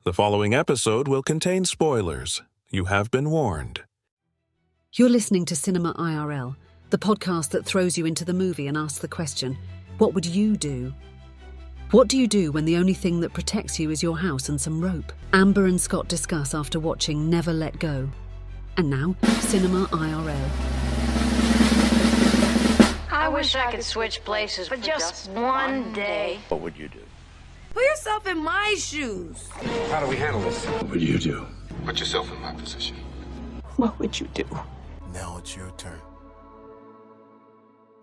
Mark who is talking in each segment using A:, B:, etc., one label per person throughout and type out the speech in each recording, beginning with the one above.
A: The following episode will contain spoilers. You have been warned.
B: You're listening to Cinema IRL, the podcast that throws you into the movie and asks the question, what would you do? What do you do when the only thing that protects you is your house and some rope? Amber and Scott discuss after watching Never Let Go. And now, Cinema IRL.
C: I wish I could switch places for just one day.
D: What would you do?
C: Put yourself in my shoes.
D: How do we handle this?
E: What would you do?
D: Put yourself in my position.
E: What would you do?
F: Now it's your turn.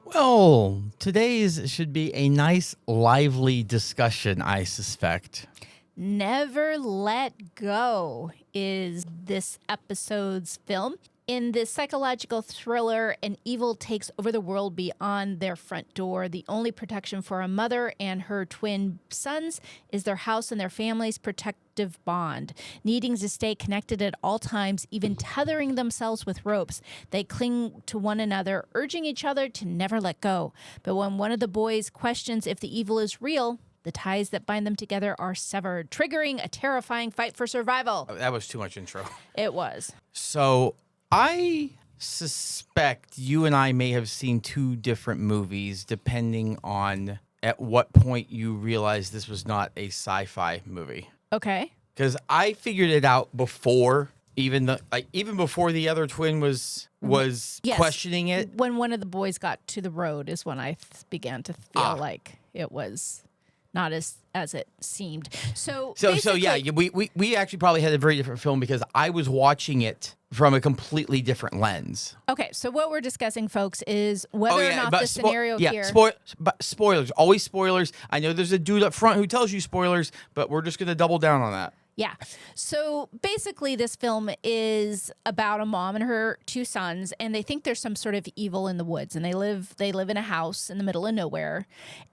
G: Well, today's should be a nice, lively discussion, I suspect.
H: Never Let Go is this episode's film. In this psychological thriller, an evil takes over the world beyond their front door. The only protection for a mother and her twin sons is their house and their family's protective bond. Needing to stay connected at all times, even tethering themselves with ropes, they cling to one another, urging each other to never let go. But when one of the boys questions if the evil is real, the ties that bind them together are severed, triggering a terrifying fight for survival.
G: That was too much intro.
H: It was.
G: So I suspect you and I may have seen two different movies depending on at what point you realized this was not a sci-fi movie.
H: Okay.
G: Because I figured it out before, even before the other twin was
H: Yes.
G: questioning it.
H: When one of the boys got to the road is when I began to feel like it was not as it seemed. So
G: yeah, we actually probably had a very different film because I was watching it from a completely different lens.
H: Okay, so what we're discussing, folks, is whether or not the scenario here.
G: But spoilers, always spoilers. I know there's a dude up front who tells you spoilers, but we're just going to double down on that.
H: Yeah. So basically this film is about a mom and her two sons, and they think there's some sort of evil in the woods, and they live in a house in the middle of nowhere,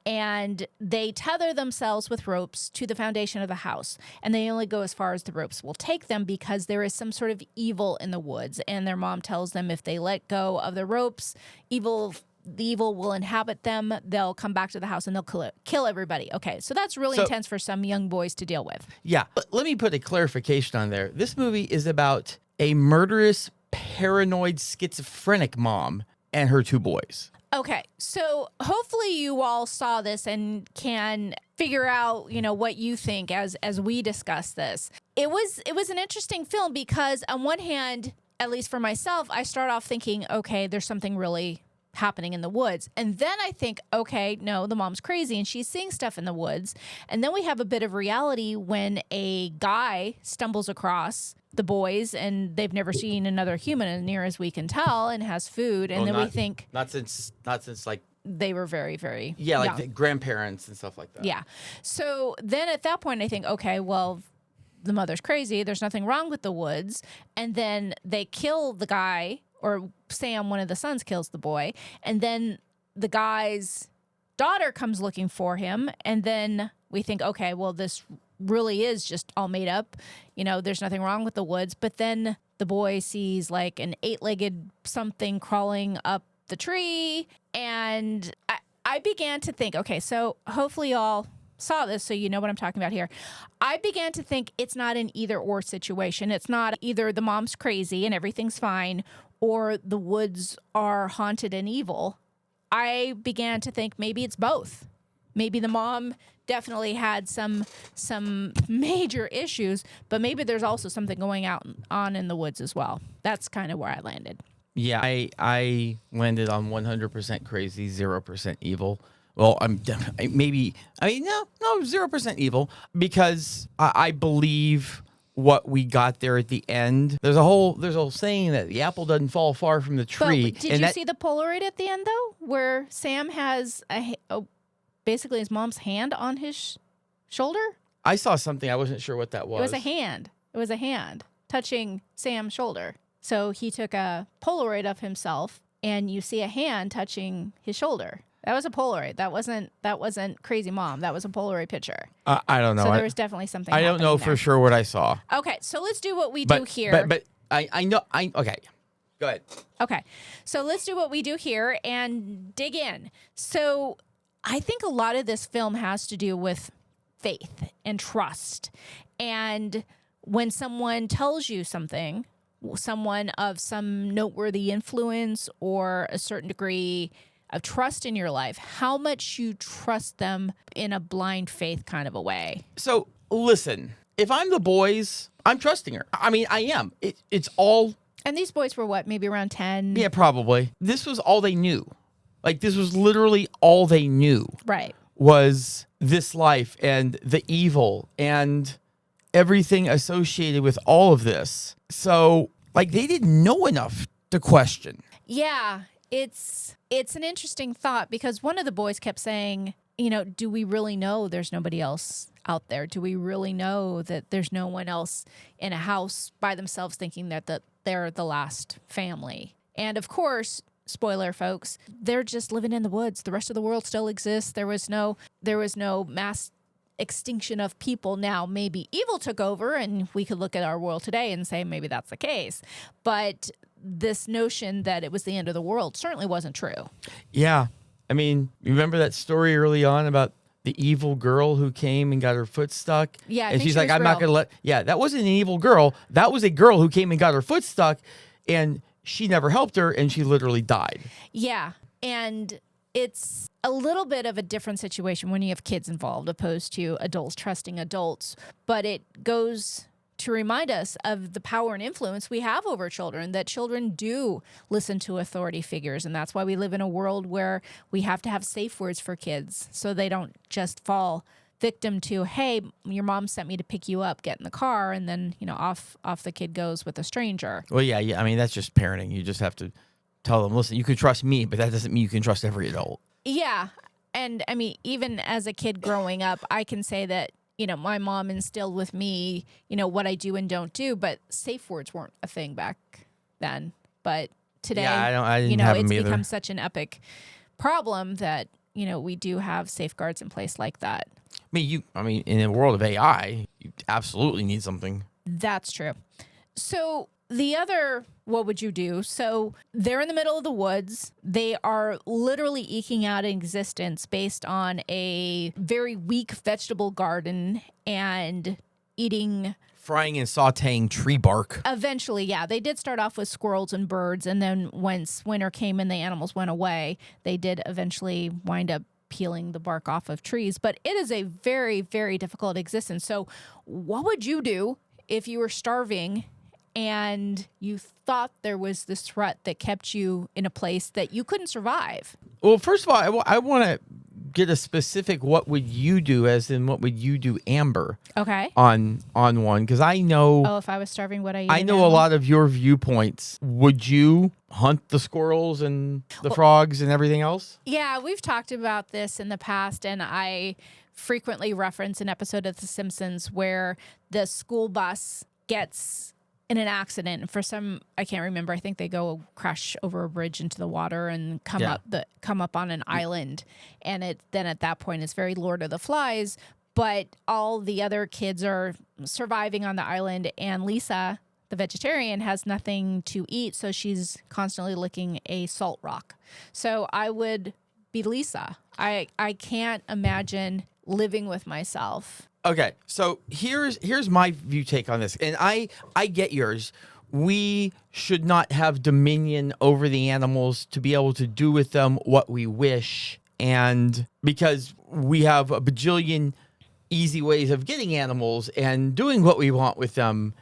H: and they tether themselves with ropes to the foundation of the house, and they only go as far as the ropes will take them because there is some sort of evil in the woods, and their mom tells them if they let go of the ropes, the evil will inhabit them. They'll come back to the house and they'll kill everybody. Okay, so that's really intense for some young boys to deal with.
G: Yeah, but let me put a clarification on there. This movie is about a murderous, paranoid, schizophrenic mom and her two boys.
H: Okay, so hopefully you all saw this and can figure out, what you think as we discuss this. It was an interesting film because on one hand, at least for myself, I start off thinking, okay, there's something really happening in the woods. And then I think, okay, no, the mom's crazy and she's seeing stuff in the woods. And then we have a bit of reality when a guy stumbles across the boys and they've never seen another human as near as we can tell and has food. And we think
G: not since like
H: they were very, very
G: young.
H: The
G: grandparents and stuff like that.
H: Yeah. So then at that point I think, okay, well, the mother's crazy. There's nothing wrong with the woods. And then they kill the guy, or Sam, one of the sons, kills the boy. And then the guy's daughter comes looking for him. And then we think, okay, well, this really is just all made up. There's nothing wrong with the woods. But then the boy sees like an 8-legged something crawling up the tree. And I began to think, okay, so hopefully y'all saw this, so you know what I'm talking about here. I began to think it's not an either-or situation. It's not either the mom's crazy and everything's fine, or the woods are haunted and evil. I began to think maybe it's both. Maybe the mom definitely had some major issues, but maybe there's also something going on in the woods as well. That's kind of where I landed.
G: Yeah, I landed on 100% crazy, 0% evil. Well, I'm 0% evil because I believe what we got there at the end. There's a whole saying that the apple doesn't fall far from the tree.
H: But did you see the Polaroid at the end though, where Sam has basically his mom's hand on his shoulder?
G: I saw something. I wasn't sure what that was.
H: It was a hand. It was a hand touching Sam's shoulder. So he took a Polaroid of himself, and you see a hand touching his shoulder. That was a Polaroid. That wasn't Crazy Mom. That was a Polaroid picture.
G: I don't know.
H: So there was definitely something.
G: I don't know for sure what I saw.
H: Okay, so let's do what we do here.
G: But I know. Okay, go ahead.
H: Okay, so let's do what we do here and dig in. So I think a lot of this film has to do with faith and trust And when someone tells you something, someone of some noteworthy influence or a certain degree of trust in your life, how much you trust them in a blind faith kind of a way.
G: So listen, if I'm the boys, I'm trusting her. I mean, I am. It's all.
H: And these boys were what, maybe around 10?
G: Yeah, probably. This was all they knew. Like, this was literally all they knew.
H: Right.
G: Was this life and the evil and everything associated with all of this. So, like, they didn't know enough to question.
H: Yeah, it's an interesting thought because one of the boys kept saying, do we really know there's nobody else out there? Do we really know that there's no one else in a house by themselves thinking that they're the last family? And of course, spoiler folks, they're just living in the woods. The rest of the world still exists. There was no mass extinction of people. Now, maybe evil took over and we could look at our world today and say maybe that's the case. But this notion that it was the end of the world certainly wasn't true.
G: Yeah. I mean, you remember that story early on about the evil girl who came and got her foot stuck?
H: Yeah, I
G: and
H: think
G: she's
H: she
G: like,
H: was
G: I'm not
H: real.
G: going to let. Yeah, that wasn't an evil girl. That was a girl who came and got her foot stuck, and she never helped her, and she literally died.
H: Yeah. And it's a little bit of a different situation when you have kids involved opposed to adults trusting adults. But it goes to remind us of the power and influence we have over children, that children do listen to authority figures. And that's why we live in a world where we have to have safe words for kids so they don't just fall victim to, hey, your mom sent me to pick you up, get in the car, and then, off the kid goes with a stranger.
G: Well, yeah. I mean, that's just parenting. You just have to tell them, listen, you can trust me, but that doesn't mean you can trust every adult.
H: Yeah. And I mean, even as a kid growing up, I can say that, my mom instilled with me, what I do and don't do, but safe words weren't a thing back then. But today,
G: Yeah, I didn't have
H: it's
G: them either.
H: become such an epic problem that, we do have safeguards in place like that.
G: I mean, in a world of AI, you absolutely need something.
H: That's true. So the other, what would you do? So they're in the middle of the woods. They are literally eking out an existence based on a very weak vegetable garden and eating.
G: Frying and sauteing tree bark.
H: Eventually, yeah. They did start off with squirrels and birds. And then once winter came and the animals went away, they did eventually wind up peeling the bark off of trees. But it is a very, very difficult existence. So what would you do if you were starving and you thought there was this threat that kept you in a place that you couldn't survive?
G: Well, first of all, I want to get a specific what would you do, as in what would you do, Amber,
H: Okay.
G: on one, because I know
H: Oh, if I was starving, would I eat
G: I
H: an
G: know a
H: animal?
G: lot of your viewpoints. Would you hunt the squirrels and the frogs and everything else?
H: Yeah, we've talked about this in the past, and I frequently reference an episode of The Simpsons where the school bus gets in an accident. For some, I can't remember. I think they go crash over a bridge into the water and come up on an island. And then at that point, it's very Lord of the Flies. But all the other kids are surviving on the island, and Lisa, the vegetarian, has nothing to eat, so she's constantly licking a salt rock. So I would be Lisa. I can't imagine living with myself.
G: Okay, so here's my view take on this, and I get yours. We should not have dominion over the animals to be able to do with them what we wish, and because we have a bajillion easy ways of getting animals and doing what we want with them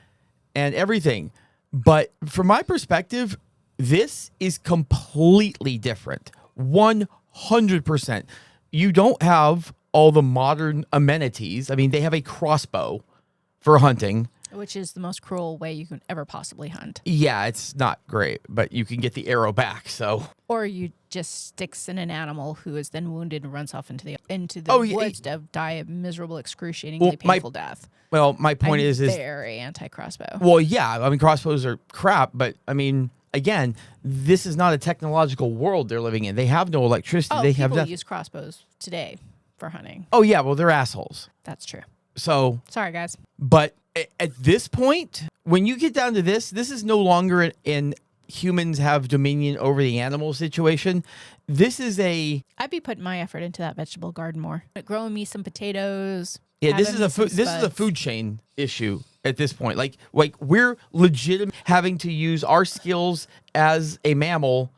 G: and everything. But from my perspective, this is completely different. 100%. You don't have all the modern amenities. I mean, they have a crossbow for hunting.
H: Which is the most cruel way you can ever possibly hunt.
G: Yeah, it's not great, but you can get the arrow back, so.
H: Or you just sticks in an animal who is then wounded and runs off into the
G: Oh,
H: woods to die a miserable, excruciatingly painful death.
G: Well, my point
H: I'm
G: is
H: very anti-crossbow.
G: well, yeah, I mean, crossbows are crap, but I mean, again, this is not a technological world they're living in. They have no electricity.
H: Oh,
G: They have
H: people
G: nothing.
H: use crossbows today for hunting.
G: Oh, yeah, well, they're assholes.
H: That's true.
G: So,
H: Sorry, guys.
G: but at this point, when you get down to this is no longer in humans have dominion over the animal situation. This is
H: I'd be putting my effort into that vegetable garden more. Growing me some potatoes,
G: Yeah, this
H: Having
G: is
H: some
G: this is a
H: spuds.
G: food chain issue at this point. Like we're legitimate having to use our skills as a mammal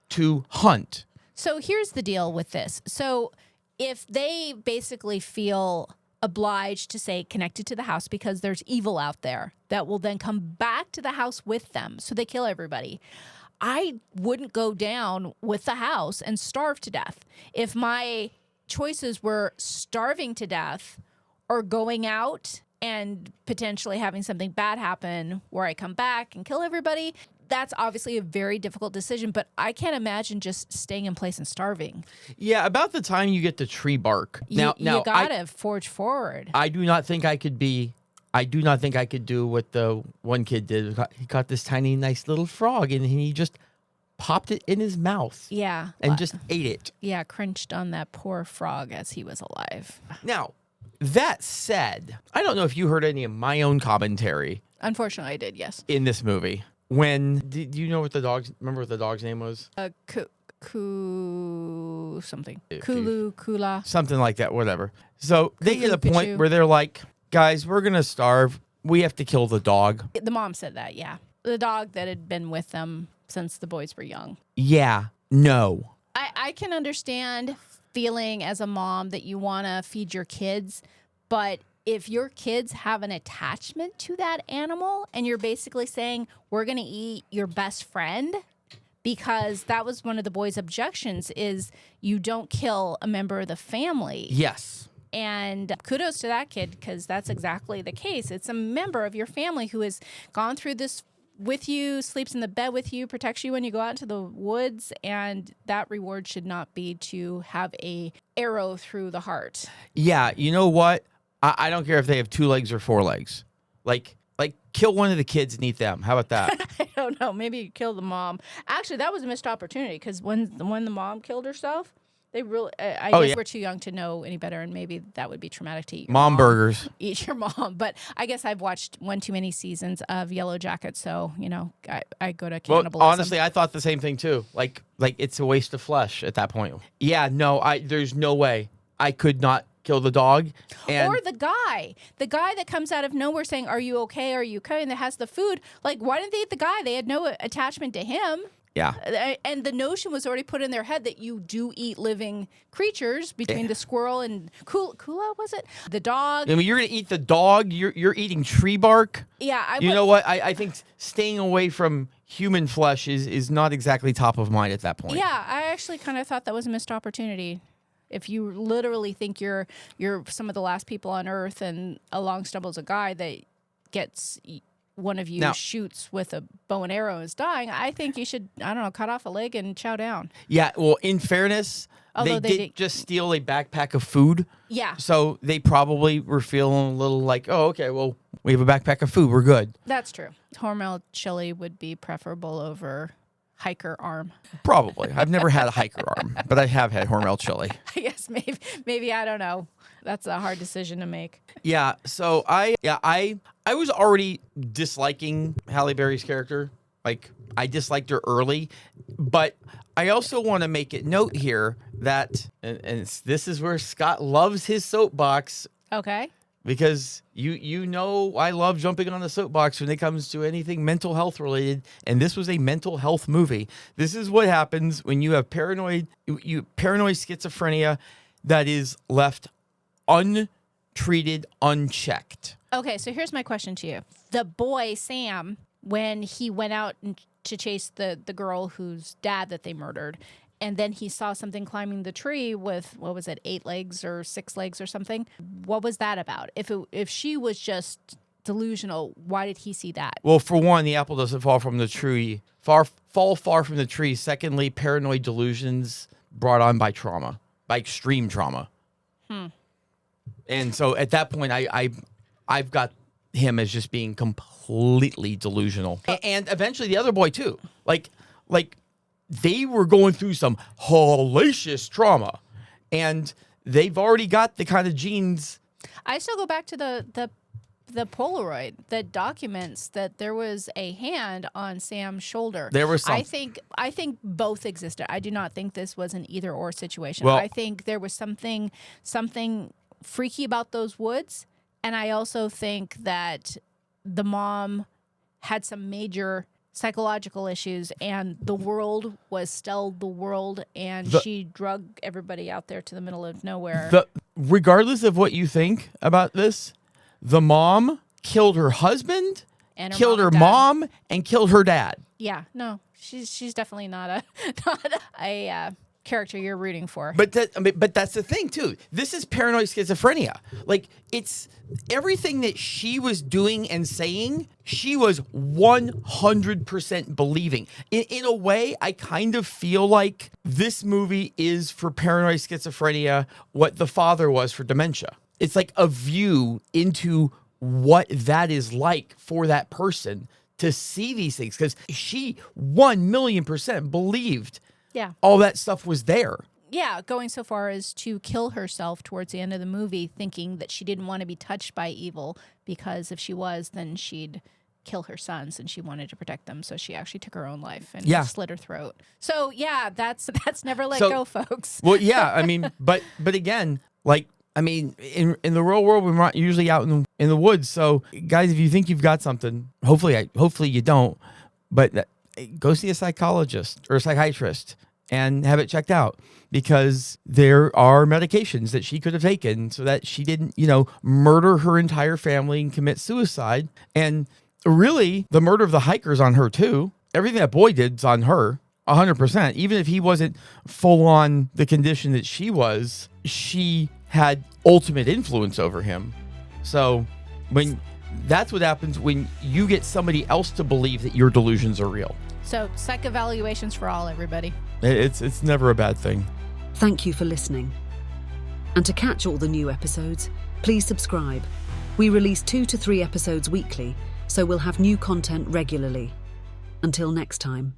G: to hunt.
H: So here's the deal with this. So if they basically feel obliged to say connected to the house because there's evil out there that will then come back to the house with them, so they kill everybody. I wouldn't go down with the house and starve to death. If my choices were starving to death or going out and potentially having something bad happen where I come back and kill everybody, that's obviously a very difficult decision, but I can't imagine just staying in place and starving.
G: Yeah, about the time you get to tree bark.
H: You
G: Now
H: gotta forge forward.
G: I do not think I could do what the one kid did. He caught this tiny, nice little frog and he just popped it in his mouth.
H: Yeah.
G: And just ate it.
H: Yeah, cringed on that poor frog as he was alive.
G: Now, that said, I don't know if you heard any of my own commentary
H: Unfortunately, I did, yes.
G: in this movie. Do you know what remember what the dog's name was?
H: Something.
G: If
H: Kulu, Kula.
G: Something like that, whatever. So they hit a
H: Pichu.
G: point where they're like, guys, we're going to starve. We have to kill the dog.
H: The mom said that, yeah. The dog that had been with them since the boys were young.
G: Yeah, no.
H: I can understand feeling as a mom that you want to feed your kids, but if your kids have an attachment to that animal and you're basically saying, we're going to eat your best friend, because that was one of the boys' objections, is you don't kill a member of the family.
G: Yes.
H: And kudos to that kid, because that's exactly the case. It's a member of your family who has gone through this with you, sleeps in the bed with you, protects you when you go out into the woods, and that reward should not be to have a arrow through the heart.
G: Yeah, you know what? I don't care if they have 2 legs or 4 legs. Like kill one of the kids and eat them. How about that?
H: I don't know. Maybe you kill the mom. Actually, that was a missed opportunity, because when the mom killed herself, they really, I guess we're too young to know any better, and maybe that would be traumatic to eat your
G: Mom burgers.
H: Eat your mom. But I guess I've watched one too many seasons of Yellow Jackets, so, I go to cannibalism.
G: Well, honestly, I thought the same thing too. Like it's a waste of flesh at that point. Yeah, no, there's no way I could not kill the dog. And
H: or the guy that comes out of nowhere saying, "Are you okay? Are you okay?" and that has the food. Like, why didn't they eat the guy? They had no attachment to him.
G: yeah.
H: And the notion was already put in their head that you do eat living creatures between the squirrel and Kula, was it? The dog.
G: I mean, you're gonna eat the dog. You're eating tree bark.
H: Yeah.
G: You know what? I think staying away from human flesh is not exactly top of mind at that point.
H: Yeah, I actually kind of thought that was a missed opportunity. If you literally think you're some of the last people on Earth, and along stumbles a guy that gets one of you shoots with a bow and arrow and is dying, I think you should, I don't know, cut off a leg and chow down.
G: Yeah. Well, in fairness,
H: Although
G: they did just steal a backpack of food.
H: Yeah.
G: So they probably were feeling a little like, oh, okay, well, we have a backpack of food. We're good.
H: That's true. Hormel chili would be preferable over hiker arm.
G: Probably. I've never had a hiker arm, but I have had Hormel chili.
H: I guess maybe I don't know. That's a hard decision to make.
G: Yeah. So I was already disliking Halle Berry's character. Like, I disliked her early, but I also want to make it note here that, and this is where Scott loves his soapbox,
H: Okay.
G: because you know I love jumping on the soapbox when it comes to anything mental health related, and this was a mental health movie. This is what happens when you have paranoid schizophrenia that is left untreated, unchecked.
H: Okay, so here's my question to you. The boy, Sam, when he went out to chase the girl whose dad that they murdered, and then he saw something climbing the tree with, what was it, 8 legs or 6 legs or something, what was that about? If she was just delusional, why did he see that?
G: Well, for one, the apple doesn't fall from the tree, fall far from the tree. Secondly, paranoid delusions brought on by trauma, by extreme trauma. And so at that point, I've got him as just being completely delusional. And eventually the other boy too. Like they were going through some hellacious trauma, and they've already got the kind of genes.
H: I still go back to the Polaroid that documents that there was a hand on Sam's shoulder.
G: There was some.
H: I think both existed. I do not think this was an either or situation.
G: Well,
H: I think there was something freaky about those woods. And I also think that the mom had some major psychological issues, and the world was still the world, and she drug everybody out there to the middle of nowhere.
G: Regardless of what you think about this, the mom killed her husband,
H: and
G: killed her mom, and killed her dad.
H: Yeah, no, she's definitely not a character you're rooting for.
G: But that's the thing too. This is paranoid schizophrenia. Like, it's everything that she was doing and saying, she was 100% believing. In a way, I kind of feel like this movie is for paranoid schizophrenia what The Father was for dementia. It's like a view into what that is like for that person to see these things, because she 1,000,000% believed all that stuff was there.
H: Yeah, going so far as to kill herself towards the end of the movie, thinking that she didn't want to be touched by evil, because if she was, then she'd kill her sons, and she wanted to protect them. So she actually took her own life and slit her throat. So yeah, that's never let go, folks.
G: Well, yeah, I mean, but again, like, I mean, in the real world, we're not usually out in the woods. So guys, if you think you've got something, hopefully you don't, but go see a psychologist or a psychiatrist and have it checked out, because there are medications that she could have taken so that she didn't, murder her entire family and commit suicide. And really, the murder of the hiker's on her too. Everything that boy did's on her, 100%. Even if he wasn't full on the condition that she was, she had ultimate influence over him. So that's what happens when you get somebody else to believe that your delusions are real.
H: So psych evaluations for all, everybody.
G: It's never a bad thing.
B: Thank you for listening. And to catch all the new episodes, please subscribe. We release 2 to 3 episodes weekly, so we'll have new content regularly. Until next time.